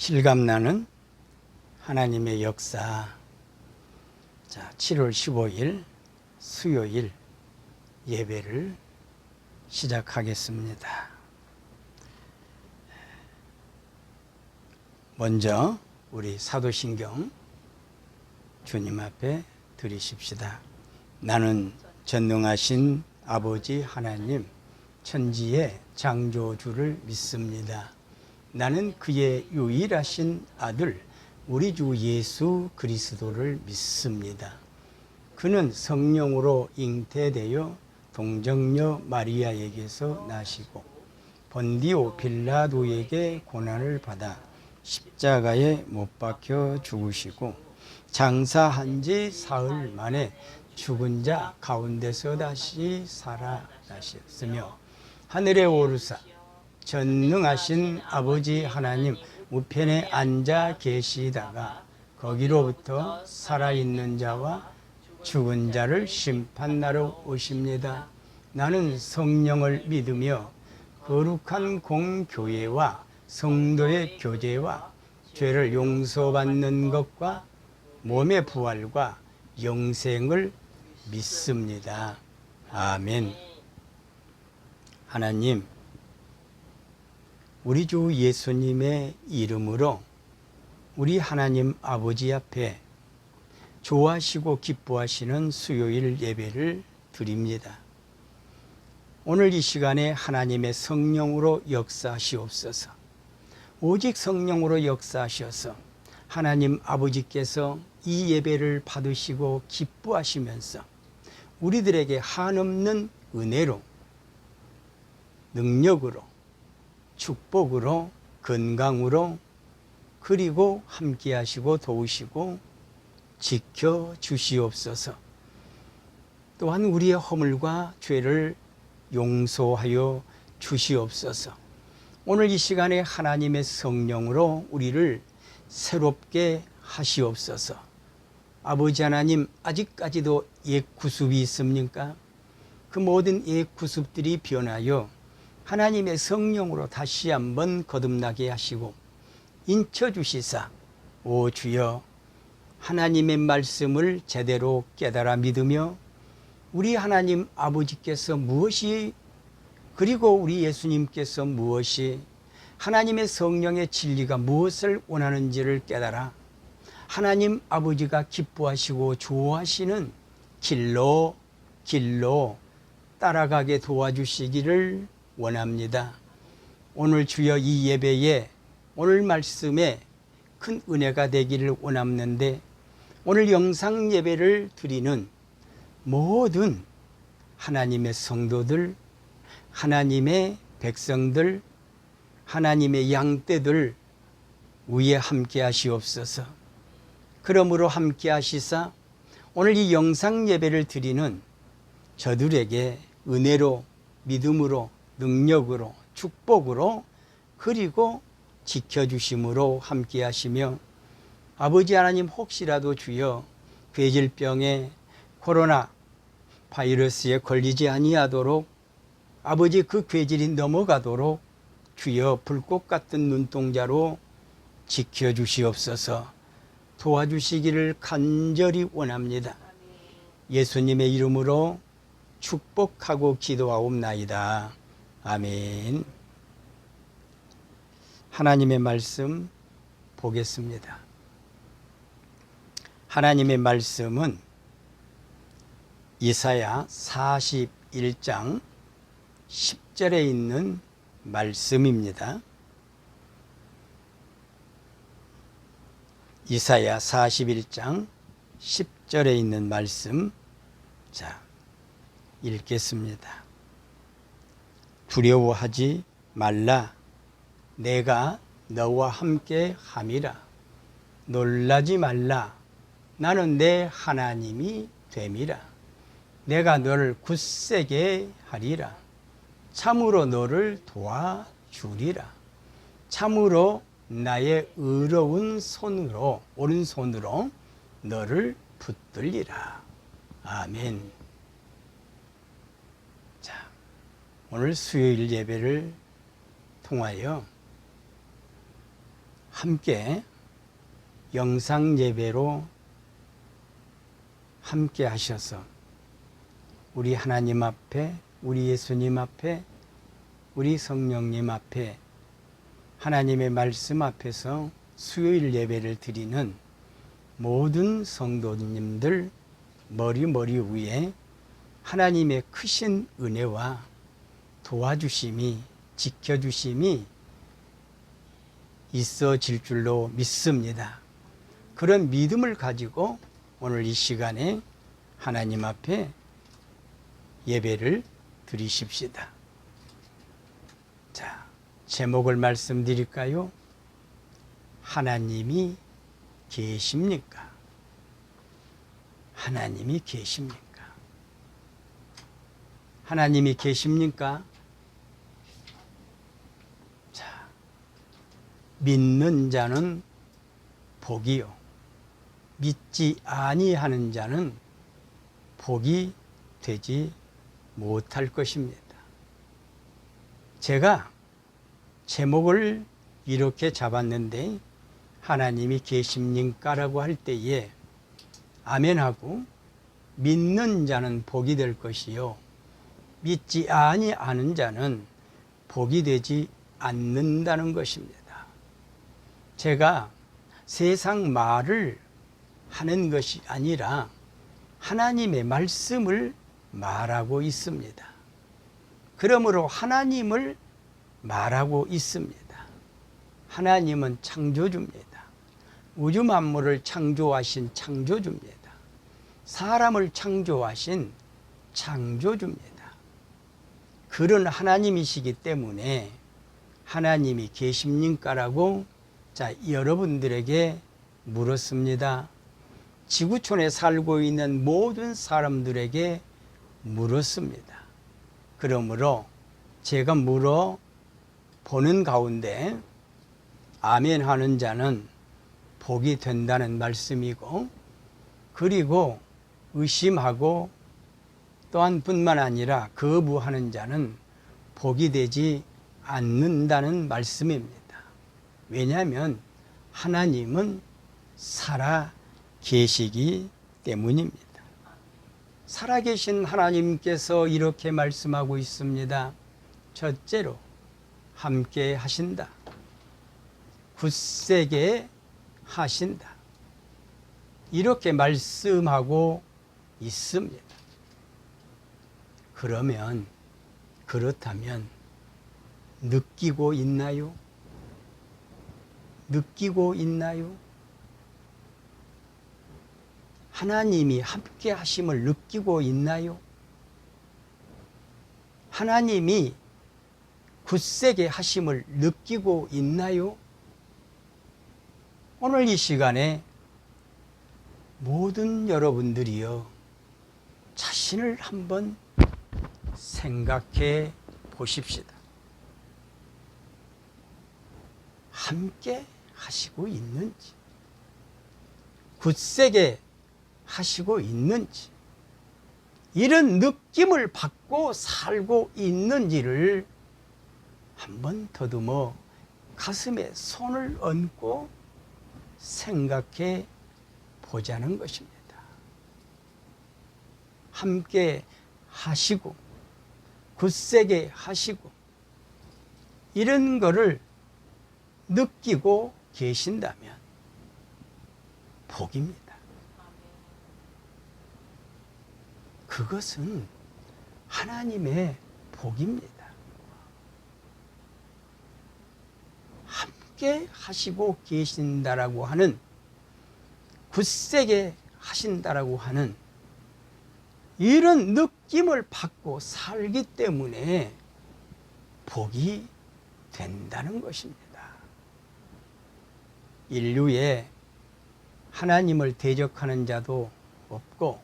실감나는 하나님의 역사. 자, 7월 15일 수요일 예배를 시작하겠습니다. 먼저 우리 사도신경 주님 앞에 드리십시다. 나는 전능하신 아버지 하나님 천지의 창조주를 믿습니다. 나는 그의 유일하신 아들 우리 주 예수 그리스도를 믿습니다. 그는 성령으로 잉태되어 동정녀 마리아에게서 나시고 본디오 빌라도에게 고난을 받아 십자가에 못 박혀 죽으시고 장사한 지 사흘 만에 죽은 자 가운데서 다시 살아나셨으며 하늘에 오르사 전능하신 아버지 하나님 우편에 앉아 계시다가 거기로부터 살아있는 자와 죽은 자를 심판하러 오십니다. 나는 성령을 믿으며 거룩한 공교회와 성도의 교제와 죄를 용서받는 것과 몸의 부활과 영생을 믿습니다. 아멘. 하나님, 우리 주 예수님의 이름으로 우리 하나님 아버지 앞에 좋아하시고 기뻐하시는 수요일 예배를 드립니다. 오늘 이 시간에 하나님의 성령으로 역사하시옵소서. 오직 성령으로 역사하셔서 하나님 아버지께서 이 예배를 받으시고 기뻐하시면서 우리들에게 한없는 은혜로 능력으로 축복으로 건강으로 그리고 함께 하시고 도우시고 지켜주시옵소서. 또한 우리의 허물과 죄를 용서하여 주시옵소서. 오늘 이 시간에 하나님의 성령으로 우리를 새롭게 하시옵소서. 아버지 하나님, 아직까지도 옛 구습이 있습니까? 그 모든 옛 구습들이 변하여 하나님의 성령으로 다시 한번 거듭나게 하시고 인쳐주시사 오 주여 하나님의 말씀을 제대로 깨달아 믿으며 우리 하나님 아버지께서 무엇이 그리고 우리 예수님께서 무엇이 하나님의 성령의 진리가 무엇을 원하는지를 깨달아 하나님 아버지가 기뻐하시고 좋아하시는 길로 따라가게 도와주시기를 원합니다. 오늘 주여 이 예배에 오늘 말씀에 큰 은혜가 되기를 원하는데 오늘 영상 예배를 드리는 모든 하나님의 성도들, 하나님의 백성들, 하나님의 양떼들 위에 함께 하시옵소서. 그러므로 함께 하시사 오늘 이 영상 예배를 드리는 저들에게 은혜로 믿음으로 능력으로 축복으로 그리고 지켜주심으로 함께 하시며 아버지 하나님 혹시라도 주여 괴질병에 코로나 바이러스에 걸리지 아니하도록 아버지 그 괴질이 넘어가도록 주여 불꽃 같은 눈동자로 지켜주시옵소서. 도와주시기를 간절히 원합니다. 예수님의 이름으로 축복하고 기도하옵나이다. 아멘. 하나님의 말씀 보겠습니다. 하나님의 말씀은 이사야 41장 10절에 있는 말씀입니다. 이사야 41장 10절에 있는 말씀. 자, 읽겠습니다. 두려워하지 말라. 내가 너와 함께 함이라. 놀라지 말라. 나는 내 하나님이 됨이라. 내가 너를 굳세게 하리라. 참으로 너를 도와주리라. 참으로 나의 의로운 손으로 오른손으로 너를 붙들리라. 아멘. 자, 오늘 수요일 예배를 통하여 함께 영상 예배로 함께 하셔서 우리 하나님 앞에, 우리 예수님 앞에, 우리 성령님 앞에, 하나님의 말씀 앞에서 수요일 예배를 드리는 모든 성도님들 머리 위에 하나님의 크신 은혜와 도와주심이, 지켜주심이 있어질 줄로 믿습니다. 그런 믿음을 가지고 오늘 이 시간에 하나님 앞에 예배를 드리십시다. 자, 제목을 말씀드릴까요? 하나님이 계십니까? 하나님이 계십니까? 하나님이 계십니까? 자, 믿는 자는 복이요, 믿지 아니하는 자는 복이 되지 못할 것입니다. 제가 제목을 이렇게 잡았는데 하나님이 계십니까? 라고 할 때에 아멘하고 믿는 자는 복이 될 것이요 믿지 아니하는 자는 복이 되지 않는다는 것입니다. 제가 세상 말을 하는 것이 아니라 하나님의 말씀을 말하고 있습니다. 그러므로 하나님을 말하고 있습니다. 하나님은 창조주입니다. 우주 만물을 창조하신 창조주입니다. 사람을 창조하신 창조주입니다. 그런 하나님이시기 때문에 하나님이 계십니까? 라고 여러분들에게 물었습니다. 지구촌에 살고 있는 모든 사람들에게 물었습니다. 그러므로 제가 물어보는 가운데 아멘 하는 자는 복이 된다는 말씀이고, 그리고 의심하고 또한 뿐만 아니라 거부하는 자는 복이 되지 않는다는 말씀입니다. 왜냐하면 하나님은 살아 계시기 때문입니다. 살아계신 하나님께서 이렇게 말씀하고 있습니다. 첫째로 함께 하신다. 굳세게 하신다. 이렇게 말씀하고 있습니다. 그렇다면 느끼고 있나요? 느끼고 있나요? 하나님이 함께 하심을 느끼고 있나요? 하나님이 굳세게 하심을 느끼고 있나요? 오늘 이 시간에 모든 여러분들이요, 자신을 한번 생각해 보십시다. 함께 하시고 있는지, 굳세게 하시고 있는지, 이런 느낌을 받고 살고 있는지를 한번 더듬어 가슴에 손을 얹고 생각해 보자는 것입니다. 함께 하시고 굳세게 하시고 이런 거를 느끼고 계신다면 복입니다. 그것은 하나님의 복입니다. 함께 하시고 계신다라고 하는, 굳세게 하신다라고 하는 이런 느낌을 받고 살기 때문에 복이 된다는 것입니다. 인류에 하나님을 대적하는 자도 없고,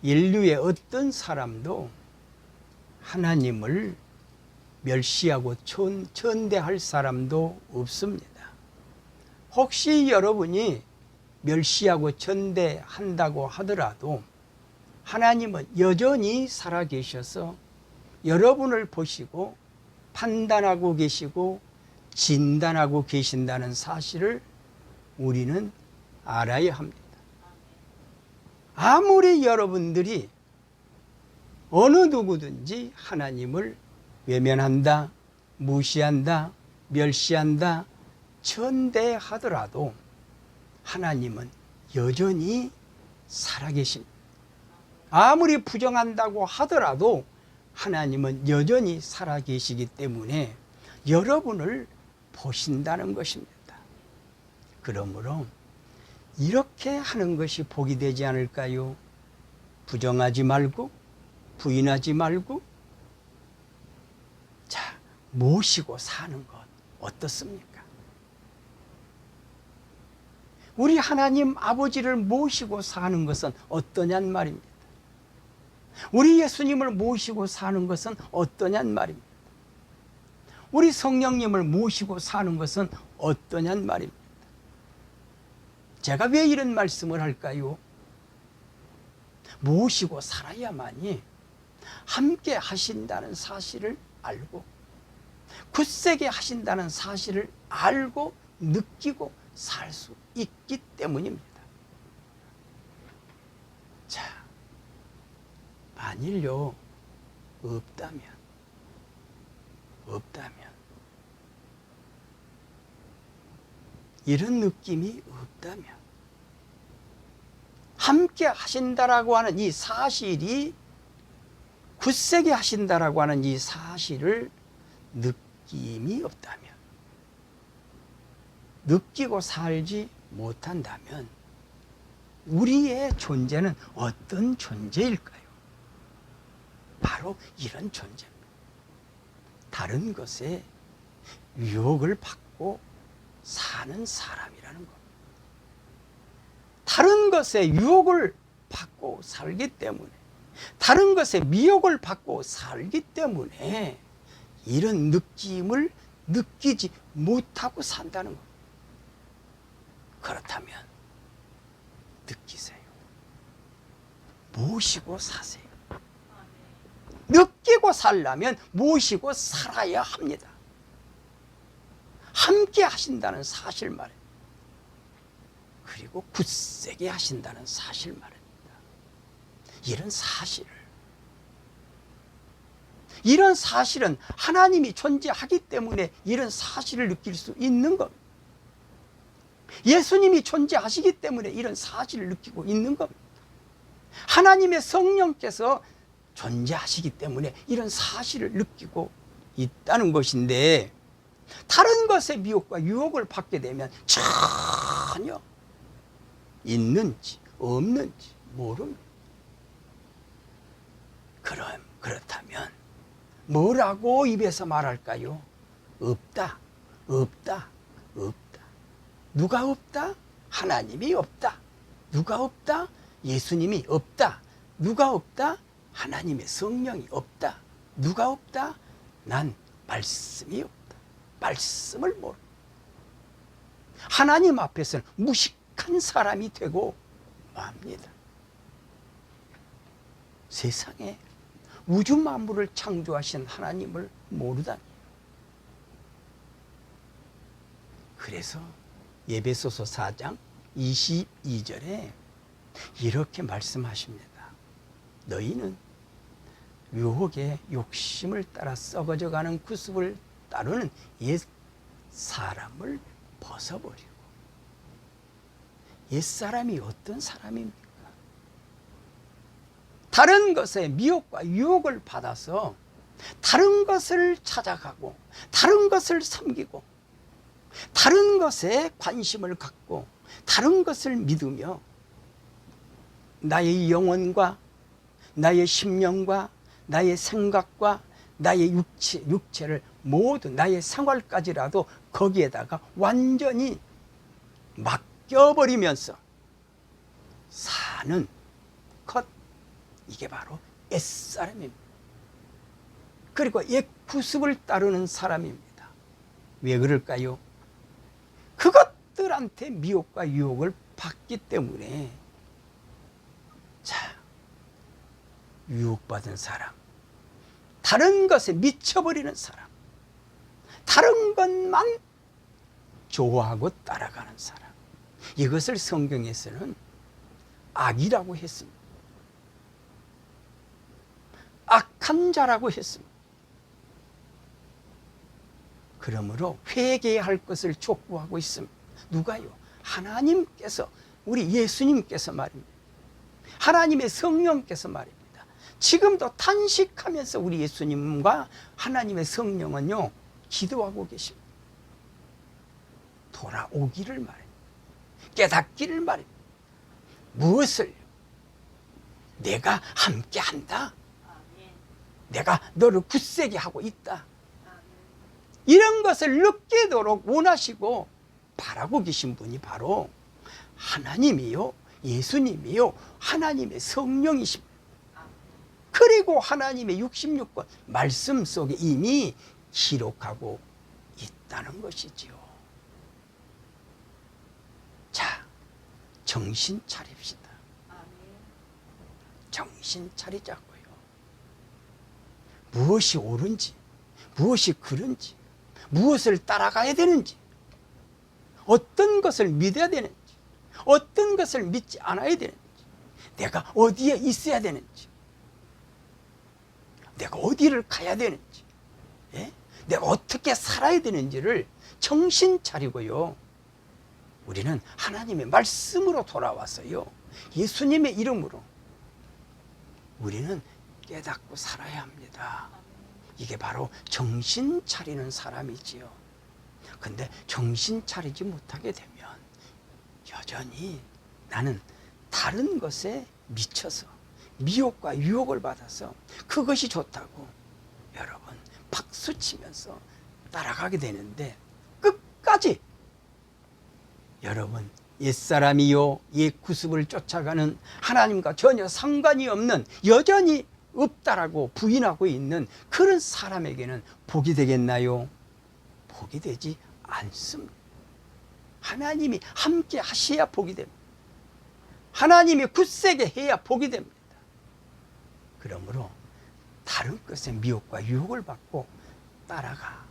인류의 어떤 사람도 하나님을 멸시하고 천대할 사람도 없습니다. 혹시 여러분이 멸시하고 천대한다고 하더라도 하나님은 여전히 살아계셔서 여러분을 보시고 판단하고 계시고 진단하고 계신다는 사실을 우리는 알아야 합니다. 아무리 여러분들이 어느 누구든지 하나님을 외면한다, 무시한다, 멸시한다, 천대하더라도 하나님은 여전히 살아계십니다. 아무리 부정한다고 하더라도 하나님은 여전히 살아계시기 때문에 여러분을 보신다는 것입니다. 그러므로 이렇게 하는 것이 복이 되지 않을까요? 부정하지 말고, 부인하지 말고, 자, 모시고 사는 것 어떻습니까? 우리 하나님 아버지를 모시고 사는 것은 어떠냔 말입니다. 우리 예수님을 모시고 사는 것은 어떠냔 말입니다. 우리 성령님을 모시고 사는 것은 어떠냔 말입니다. 제가 왜 이런 말씀을 할까요? 모시고 살아야만이 함께 하신다는 사실을 알고, 굳세게 하신다는 사실을 알고 느끼고 살 수 있기 때문입니다. 자, 만일요 없다면 이런 느낌이 없다면, 함께 하신다라고 하는 이 사실이, 굳세게 하신다라고 하는 이 사실을 느낌이 없다면, 느끼고 살지 못한다면 우리의 존재는 어떤 존재일까요? 바로 이런 존재입니다. 다른 것에 유혹을 받고 사는 사람이라는 겁니다. 다른 것에 유혹을 받고 살기 때문에, 다른 것에 미혹을 받고 살기 때문에 이런 느낌을 느끼지 못하고 산다는 겁니다. 그렇다면 느끼세요. 모시고 사세요. 느끼고 살려면 모시고 살아야 합니다. 함께 하신다는 사실 말입니다. 그리고 굳세게 하신다는 사실 말입니다. 이런 사실은 하나님이 존재하기 때문에 이런 사실을 느낄 수 있는 겁니다. 예수님이 존재하시기 때문에 이런 사실을 느끼고 있는 겁니다. 하나님의 성령께서 존재하시기 때문에 이런 사실을 느끼고 있다는 것인데, 다른 것의 미혹과 유혹을 받게 되면 전혀 있는지 없는지 모릅니다. 그렇다면 뭐라고 입에서 말할까요? 없다. 누가 없다? 하나님이 없다. 누가 없다? 예수님이 없다. 누가 없다? 하나님의 성령이 없다. 누가 없다? 난 말씀이 없다. 말씀을 모른다. 하나님 앞에서는 무식한 사람이 되고 맙니다. 세상에 우주 만물을 창조하신 하나님을 모르다니. 그래서 에베소서 4장 22절에 이렇게 말씀하십니다. 너희는 유혹의 욕심을 따라 썩어져가는 구습을 따르는 옛 사람을 벗어버리고. 옛 사람이 어떤 사람입니까? 다른 것에 미혹과 유혹을 받아서 다른 것을 찾아가고, 다른 것을 섬기고, 다른 것에 관심을 갖고, 다른 것을 믿으며 나의 영혼과 나의 심령과 나의 생각과 나의 육체를 모두, 나의 생활까지라도 거기에다가 완전히 맡겨버리면서 사는 것, 이게 바로 옛사람입니다. 그리고 옛 구습을 따르는 사람입니다. 왜 그럴까요? 그것들한테 미혹과 유혹을 받기 때문에. 자, 유혹받은 사람, 다른 것에 미쳐버리는 사람, 다른 것만 좋아하고 따라가는 사람, 이것을 성경에서는 악이라고 했습니다. 악한 자라고 했습니다. 그러므로 회개해야 할 것을 촉구하고 있습니다. 누가요? 하나님께서, 우리 예수님께서 말입니다. 하나님의 성령께서 말입니다. 지금도 탄식하면서 우리 예수님과 하나님의 성령은요, 기도하고 계십니다. 돌아오기를 말입니다. 깨닫기를 말입니다. 무엇을? 내가 함께 한다. 내가 너를 굳세게 하고 있다. 이런 것을 느끼도록 원하시고 바라고 계신 분이 바로 하나님이요, 예수님이요, 하나님의 성령이십니다. 그리고 하나님의 66권 말씀 속에 이미 기록하고 있다는 것이지요. 자, 정신 차립시다. 정신 차리자고요. 무엇이 옳은지, 무엇이 그른지, 무엇을 따라가야 되는지, 어떤 것을 믿어야 되는지, 어떤 것을 믿지 않아야 되는지, 내가 어디에 있어야 되는지, 내가 어디를 가야 되는지, 예? 내가 어떻게 살아야 되는지를 정신 차리고요. 우리는 하나님의 말씀으로 돌아와서요, 예수님의 이름으로 우리는 깨닫고 살아야 합니다. 이게 바로 정신 차리는 사람이지요. 근데 정신 차리지 못하게 되면 여전히 나는 다른 것에 미쳐서 미혹과 유혹을 받아서 그것이 좋다고 여러분 박수치면서 따라가게 되는데, 끝까지 여러분 옛사람이요 옛 구습을 쫓아가는 하나님과 전혀 상관이 없는, 여전히 없다라고 부인하고 있는 그런 사람에게는 복이 되겠나요? 복이 되지 않습니다. 하나님이 함께 하셔야 복이 됩니다. 하나님이 굳세게 해야 복이 됩니다. 그러므로 다른 것에 미혹과 유혹을 받고 따라가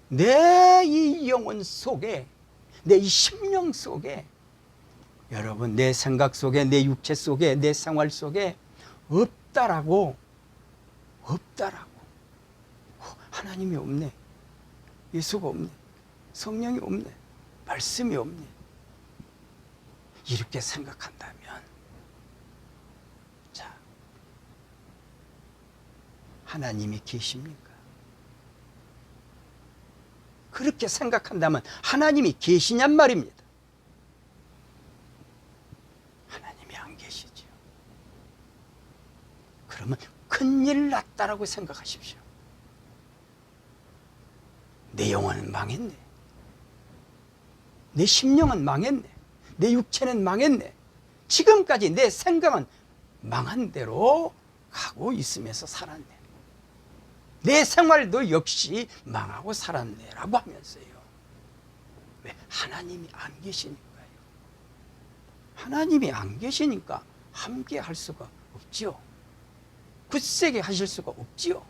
내 이 영혼 속에, 내 이 심령 속에, 여러분 내 생각 속에, 내 육체 속에, 내 생활 속에 없다라고, 없다라고, 하나님이 없네, 예수가 없네, 성령이 없네, 말씀이 없네, 이렇게 생각한다면, 자, 하나님이 계십니까? 그렇게 생각한다면 하나님이 계시냔 말입니다. 하나님이 안 계시죠. 그러면 큰일 났다라고 생각하십시오. 내 영혼은 망했네, 내 심령은 망했네, 내 육체는 망했네, 지금까지 내 생각은 망한 대로 가고 있으면서 살았네, 내 생활도 역시 망하고 살았네 라고 하면서요. 왜? 하나님이 안 계시니까요. 하나님이 안 계시니까 함께 할 수가 없지요. 굳세게 하실 수가 없지요.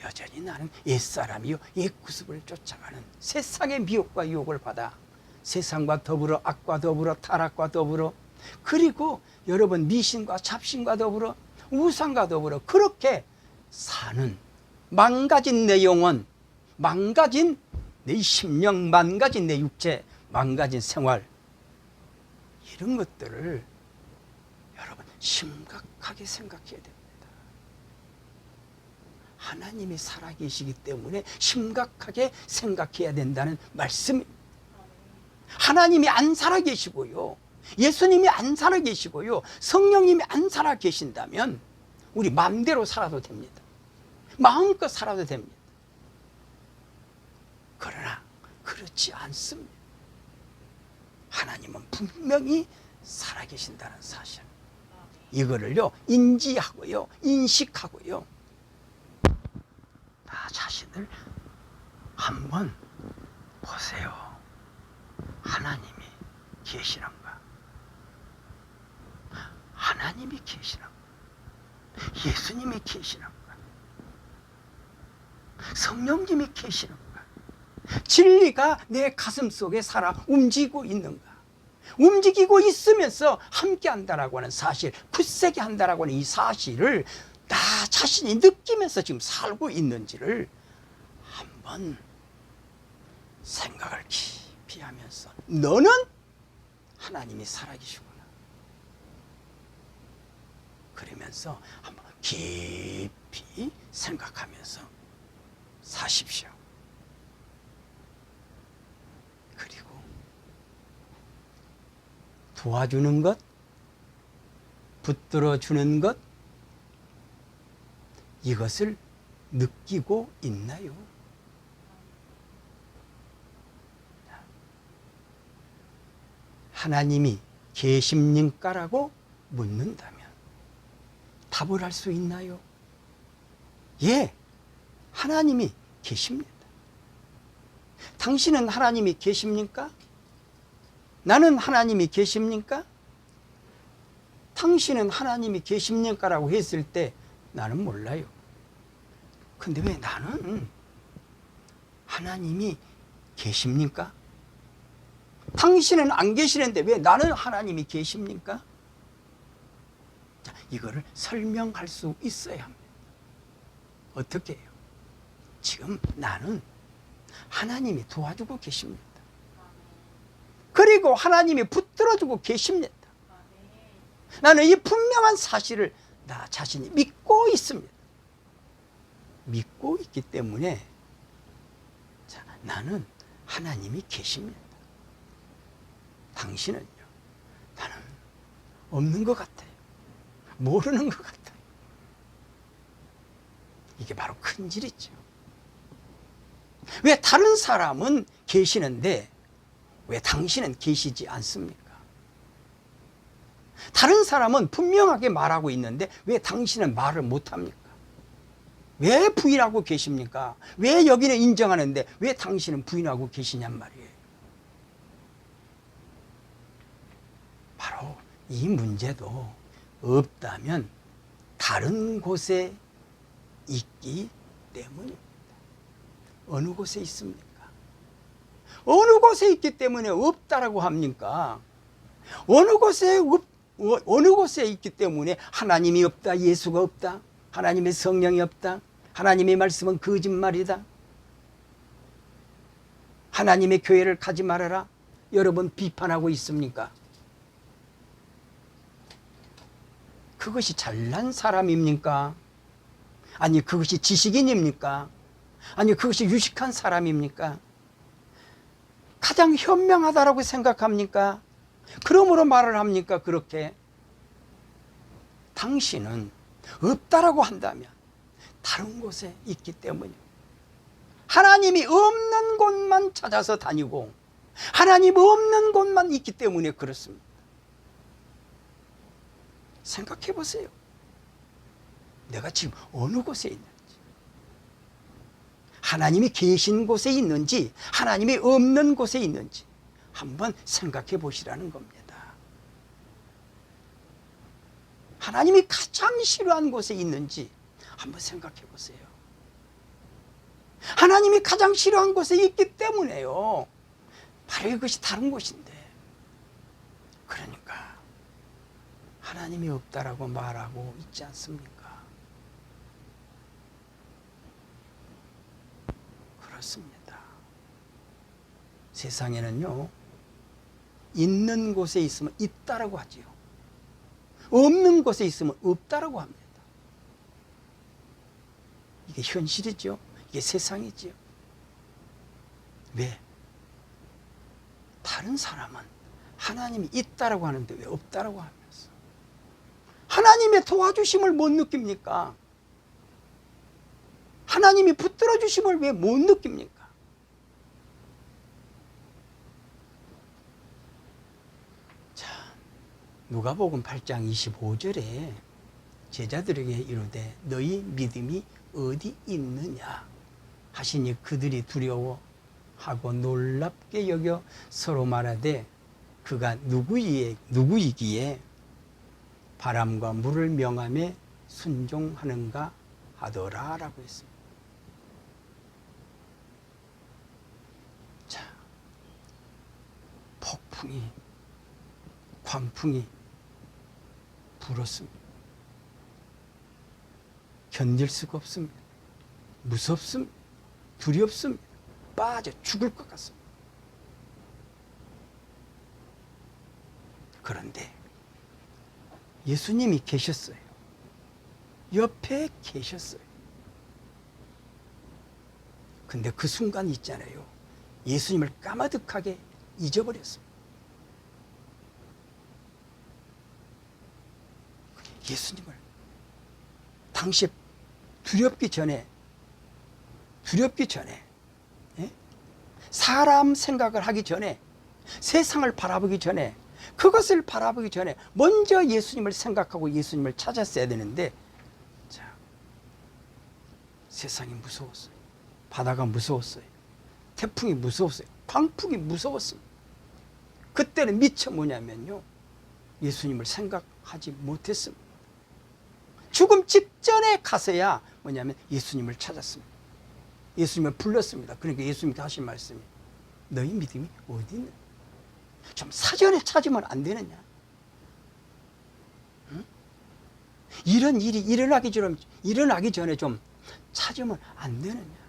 여전히 나는 옛사람이요 옛구습을 쫓아가는 세상의 미혹과 유혹을 받아 세상과 더불어, 악과 더불어, 타락과 더불어, 그리고 여러분 미신과 잡신과 더불어, 우상과 더불어 그렇게 사는, 망가진 내 영혼, 망가진 내 심령, 망가진 내 육체, 망가진 생활, 이런 것들을 여러분 심각하게 생각해야 됩니다. 하나님이 살아계시기 때문에 심각하게 생각해야 된다는 말씀입니다. 하나님이 안 살아계시고요, 예수님이 안 살아계시고요, 성령님이 안 살아계신다면 우리 마음대로 살아도 됩니다. 마음껏 살아도 됩니다. 그러나 그렇지 않습니다. 하나님은 분명히 살아계신다는 사실, 이거를요 인지하고요, 인식하고요, 나 자신을 한번 보세요. 하나님이 계시는가? 하나님이 계시는가? 예수님이 계시는가? 성령님이 계시는가? 진리가 내 가슴 속에 살아 움직이고 있는가? 움직이고 있으면서 함께 한다라고 하는 사실, 굳세게 한다라고 하는 이 사실을 나 자신이 느끼면서 지금 살고 있는지를 한번 생각을 깊이 하면서, 너는 하나님이 살아계시구나, 그러면서 한번 깊이 생각하면서 사십시오. 그리고 도와주는 것, 붙들어 주는 것, 이것을 느끼고 있나요? 하나님이 계십니까라고 묻는다면 답을 할 수 있나요? 예, 하나님이 계십니다. 당신은 하나님이 계십니까? 나는 하나님이 계십니까? 당신은 하나님이 계십니까? 라고 했을 때 나는 몰라요. 근데 왜 나는 하나님이 계십니까? 당신은 안 계시는데 왜 나는 하나님이 계십니까? 자, 이거를 설명할 수 있어야 합니다. 어떻게 해요? 지금 나는 하나님이 도와주고 계십니다. 그리고 하나님이 붙들어주고 계십니다. 나는 이 분명한 사실을 나 자신이 믿고 있습니다. 믿고 있기 때문에 자, 나는 하나님이 계십니다. 당신은요? 나는 없는 것 같아요. 모르는 것 같아요. 이게 바로 큰질이죠. 왜 다른 사람은 계시는데 왜 당신은 계시지 않습니까? 다른 사람은 분명하게 말하고 있는데 왜 당신은 말을 못합니까? 왜 부인하고 계십니까? 왜 여기는 인정하는데 왜 당신은 부인하고 계시냔 말이에요. 바로 이 문제도 없다면 다른 곳에 있기 때문입니다. 어느 곳에 있습니까? 어느 곳에 있기 때문에 없다라고 합니까? 어느 곳에 있기 때문에 하나님이 없다, 예수가 없다, 하나님의 성령이 없다, 하나님의 말씀은 거짓말이다, 하나님의 교회를 가지 말아라, 여러분 비판하고 있습니까? 그것이 잘난 사람입니까? 아니 그것이 지식인입니까? 아니 그것이 유식한 사람입니까? 가장 현명하다라고 생각합니까? 그러므로 말을 합니까? 그렇게 당신은 없다라고 한다면 다른 곳에 있기 때문이에요. 하나님이 없는 곳만 찾아서 다니고 하나님 없는 곳만 있기 때문에 그렇습니다. 생각해 보세요. 내가 지금 어느 곳에 있는지, 하나님이 계신 곳에 있는지 하나님이 없는 곳에 있는지 한번 생각해 보시라는 겁니다. 하나님이 가장 싫어하는 곳에 있는지 한번 생각해 보세요. 하나님이 가장 싫어하는 곳에 있기 때문에요. 바로 이것이 다른 곳인데, 그러니까 하나님이 없다라고 말하고 있지 않습니까? 그렇습니다. 세상에는요, 있는 곳에 있으면 있다라고 하지요. 없는 곳에 있으면 없다라고 합니다. 이게 현실이죠. 이게 세상이죠. 왜? 다른 사람은 하나님이 있다라고 하는데 왜 없다라고 하면서 하나님의 도와주심을 못 느낍니까? 하나님이 붙들어 주심을 왜 못 느낍니까? 자, 누가복음 8장 25절에 제자들에게 이르되 너희 믿음이 어디 있느냐 하시니 그들이 두려워하고 놀랍게 여겨 서로 말하되 그가 누구이기에 바람과 물을 명함에 순종하는가 하더라 라고 했습니다. 광풍이 불었습니다. 견딜 수가 없습니다. 무섭습니다. 두렵습니다. 빠져 죽을 것 같습니다. 그런데 예수님이 계셨어요. 옆에 계셨어요. 근데 그 순간 있잖아요. 예수님을 까마득하게 잊어버렸습니다. 예수님을 당시에 두렵기 전에 예? 사람 생각을 하기 전에, 세상을 바라보기 전에, 그것을 바라보기 전에 먼저 예수님을 생각하고 예수님을 찾았어야 되는데, 자, 세상이 무서웠어요. 바다가 무서웠어요. 태풍이 무서웠어요. 광풍이 무서웠습니다. 그때는 미처 뭐냐면요, 예수님을 생각하지 못했습니다. 죽음 직전에 가서야 뭐냐면 예수님을 찾았습니다. 예수님을 불렀습니다. 그러니까 예수님께 하신 말씀이, 너희 믿음이 어디 있느냐? 좀 사전에 찾으면 안 되느냐? 응? 이런 일이 일어나기 전에 좀 찾으면 안 되느냐?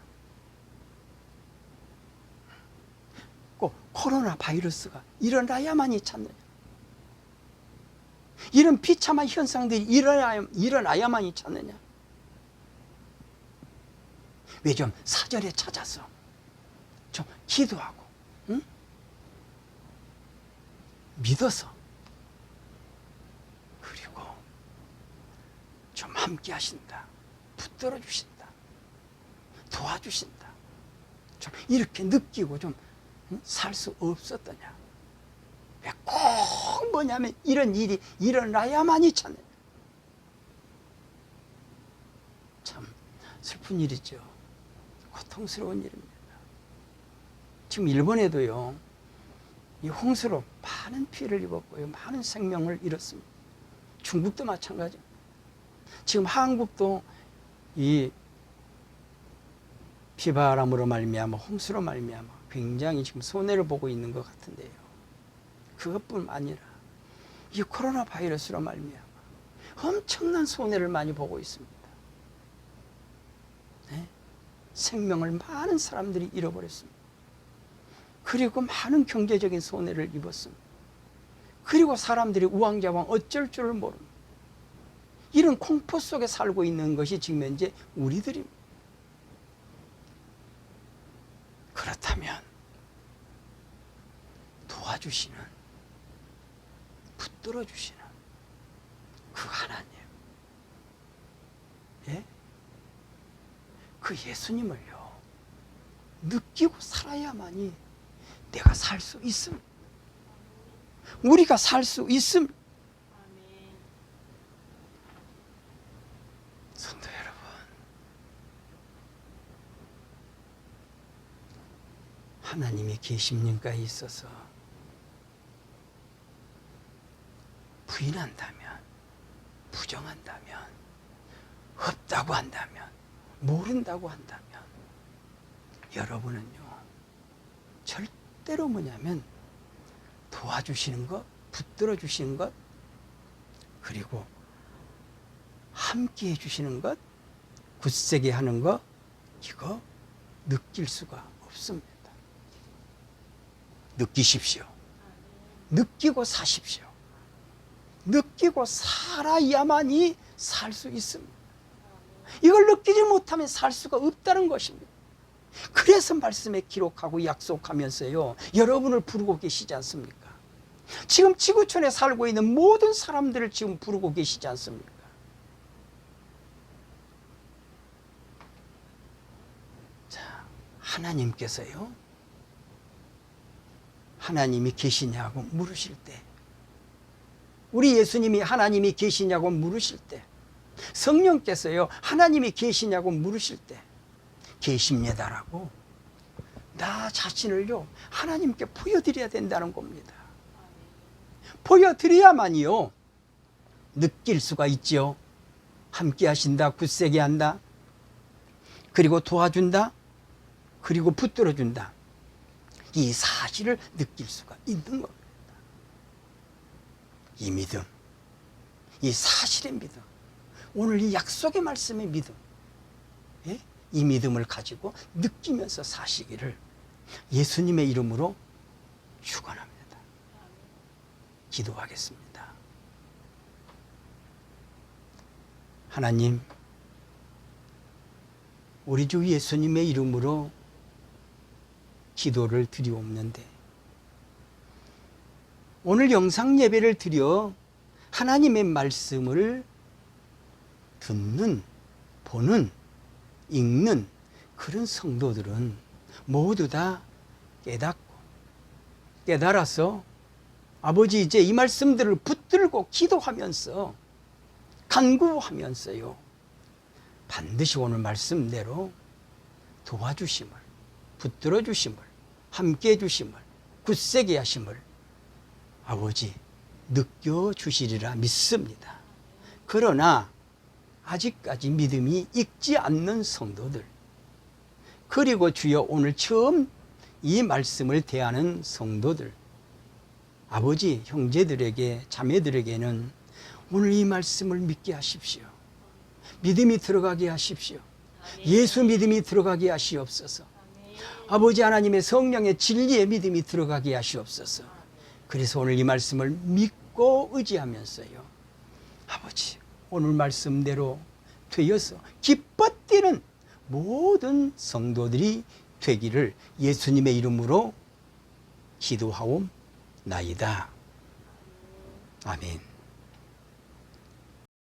꼭 코로나 바이러스가 일어나야만이 찾느냐? 이런 비참한 현상들이 일어나야만이 찾느냐? 왜 좀 사전에 찾아서 좀 기도하고, 응? 믿어서, 그리고 좀 함께 하신다, 붙들어 주신다, 도와주신다, 좀 이렇게 느끼고 좀 살 수 없었더냐? 왜 꼭 뭐냐면 이런 일이 일어나야만이 찾느냐? 참 슬픈 일이죠. 고통스러운 일입니다. 지금 일본에도요, 이 홍수로 많은 피해를 입었고요, 많은 생명을 잃었습니다. 중국도 마찬가지입니다. 지금 한국도 이 비바람으로 말미암아, 홍수로 말미암아 굉장히 지금 손해를 보고 있는 것 같은데요. 그것뿐 아니라 이 코로나 바이러스로 말미암아 엄청난 손해를 많이 보고 있습니다. 네? 생명을 많은 사람들이 잃어버렸습니다. 그리고 많은 경제적인 손해를 입었습니다. 그리고 사람들이 우왕좌왕 어쩔 줄을 모릅니다. 이런 공포 속에 살고 있는 것이 지금 현재 우리들입니다. 그렇다면 도와주시는, 붙들어 주시는 그 하나님, 예? 그 예수님을요, 느끼고 살아야만이 내가 살 수 있습니다. 우리가 살 수 있습니다. 성도 여러분, 하나님이 계십니까 있어서 부인한다면, 부정한다면, 없다고 한다면, 모른다고 한다면, 여러분은요, 절대로 뭐냐면 도와주시는 것, 붙들어 주시는 것, 그리고 함께 해주시는 것, 굳세게 하는 것, 이거 느낄 수가 없습니다. 느끼십시오. 느끼고 사십시오. 느끼고 살아야만이 살 수 있습니다. 이걸 느끼지 못하면 살 수가 없다는 것입니다. 그래서 말씀에 기록하고 약속하면서요, 여러분을 부르고 계시지 않습니까? 지금 지구촌에 살고 있는 모든 사람들을 지금 부르고 계시지 않습니까? 자, 하나님께서요, 하나님이 계시냐고 물으실 때, 우리 예수님이 하나님이 계시냐고 물으실 때, 성령께서요 하나님이 계시냐고 물으실 때, 계십니다라고 나 자신을요 하나님께 보여드려야 된다는 겁니다. 보여드려야만이요 느낄 수가 있죠. 함께 하신다, 굳세게 한다, 그리고 도와준다, 그리고 붙들어준다, 이 사실을 느낄 수가 있는 겁니다. 이 믿음, 이 사실의 믿음, 오늘 이 약속의 말씀의 믿음, 예? 이 믿음을 가지고 느끼면서 사시기를 예수님의 이름으로 축원합니다. 기도하겠습니다. 하나님, 우리 주 예수님의 이름으로 기도를 드리옵는데 오늘 영상 예배를 드려 하나님의 말씀을 듣는, 보는, 읽는 그런 성도들은 모두 다 깨닫고 깨달아서 아버지 이제 이 말씀들을 붙들고 기도하면서 간구하면서요 반드시 오늘 말씀대로 도와주심을, 붙들어 주심을, 함께 해주심을, 굳세게 하심을 아버지 느껴주시리라 믿습니다. 그러나 아직까지 믿음이 익지 않는 성도들, 그리고 주여 오늘 처음 이 말씀을 대하는 성도들, 아버지 형제들에게 자매들에게는 오늘 이 말씀을 믿게 하십시오. 믿음이 들어가게 하십시오. 예수 믿음이 들어가게 하시옵소서. 아버지 하나님의 성령의 진리의 믿음이 들어가게 하시옵소서. 그래서 오늘 이 말씀을 믿고 의지하면서요 아버지 오늘 말씀대로 되어서 기뻐 뛰는 모든 성도들이 되기를 예수님의 이름으로 기도하옵나이다. 아멘.